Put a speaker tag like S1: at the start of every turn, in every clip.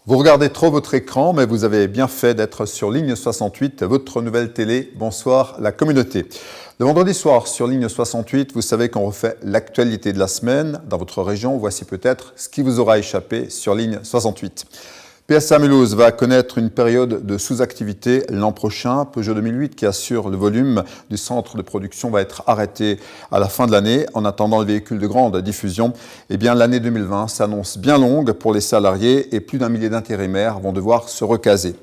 S1: Vous regardez trop votre écran, mais vous avez bien fait d'être sur Ligne 68, votre nouvelle télé. Bonsoir la communauté. Le vendredi soir sur Ligne 68, vous savez qu'on refait l'actualité de la semaine. Dans votre région, voici peut-être ce qui vous aura échappé sur Ligne 68. PSA Mulhouse va connaître une période de sous-activité l'an prochain. Peugeot 2008, qui assure le volume du centre de production, va être arrêté à la fin de l'année. En attendant le véhicule de grande diffusion, l'année 2020 s'annonce bien longue pour les salariés et plus d'1 millier d'intérimaires vont devoir se recaser.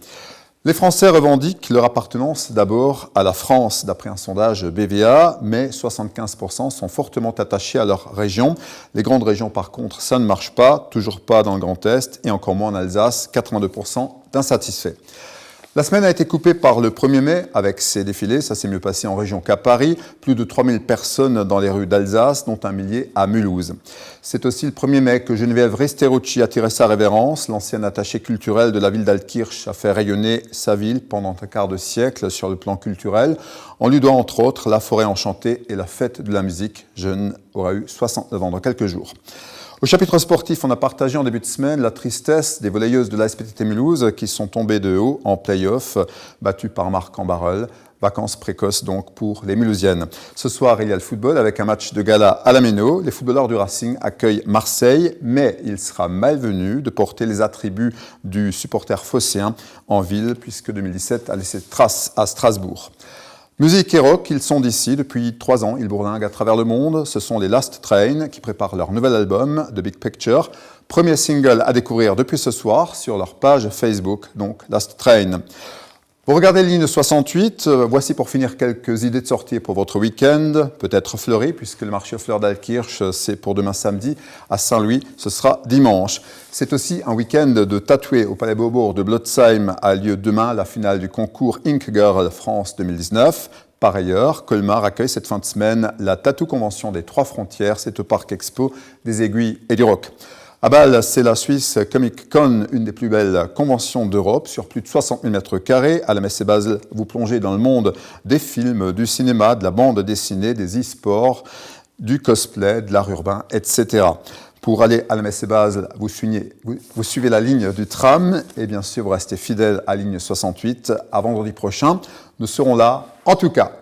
S1: Les Français revendiquent leur appartenance d'abord à la France, d'après un sondage BVA, mais 75% sont fortement attachés à leur région. Les grandes régions, par contre, ça ne marche pas, toujours pas dans le Grand Est et encore moins en Alsace, 82% d'insatisfaits. La semaine a été coupée par le 1er mai avec ses défilés, ça s'est mieux passé en région qu'à Paris, plus de 3000 personnes dans les rues d'Alsace, dont 1 millier à Mulhouse. C'est aussi le 1er mai que Geneviève Resterucci a tiré sa révérence. L'ancienne attachée culturelle de la ville d'Altkirch a fait rayonner sa ville pendant un quart de siècle sur le plan culturel. On lui doit entre autres la forêt enchantée et la fête de la musique. Jeune aura eu 69 ans dans quelques jours. Au chapitre sportif, on a partagé en début de semaine la tristesse des volleyeuses de l'ASPTT Mulhouse qui sont tombées de haut en play-off, battues par Marc-en-Barœul. Vacances précoces donc pour les Mulhousiennes. Ce soir, il y a le football avec un match de gala à la Méno. Les footballeurs du Racing accueillent Marseille, mais il sera malvenu de porter les attributs du supporter phocéen en ville, puisque 2017 a laissé trace à Strasbourg. Musique et rock, ils sont d'ici depuis 3 ans, ils bourdinguent à travers le monde. Ce sont les Last Train qui préparent leur nouvel album, The Big Picture. Premier single à découvrir depuis ce soir sur leur page Facebook, donc Last Train. Vous regardez Ligne 68, voici pour finir quelques idées de sortie pour votre week-end, peut-être fleuri, puisque le marché aux fleurs d'Altkirch, c'est pour demain samedi. À Saint-Louis, ce sera dimanche. C'est aussi un week-end de tatoué au Palais Beaubourg de Blotzheim a lieu demain, la finale du concours Ink Girl France 2019. Par ailleurs, Colmar accueille cette fin de semaine la Tattoo Convention des Trois Frontières, c'est au Parc Expo des Aiguilles et du Roc. À Bâle, c'est la Swiss Comic Con, une des plus belles conventions d'Europe, sur plus de 60 000 m². À la Messe et Basel, vous plongez dans le monde des films, du cinéma, de la bande dessinée, des e-sports, du cosplay, de l'art urbain, etc. Pour aller à la Messe et Basel, vous suivez la ligne du tram et bien sûr, vous restez fidèle à ligne 68. À vendredi prochain, nous serons là, en tout cas.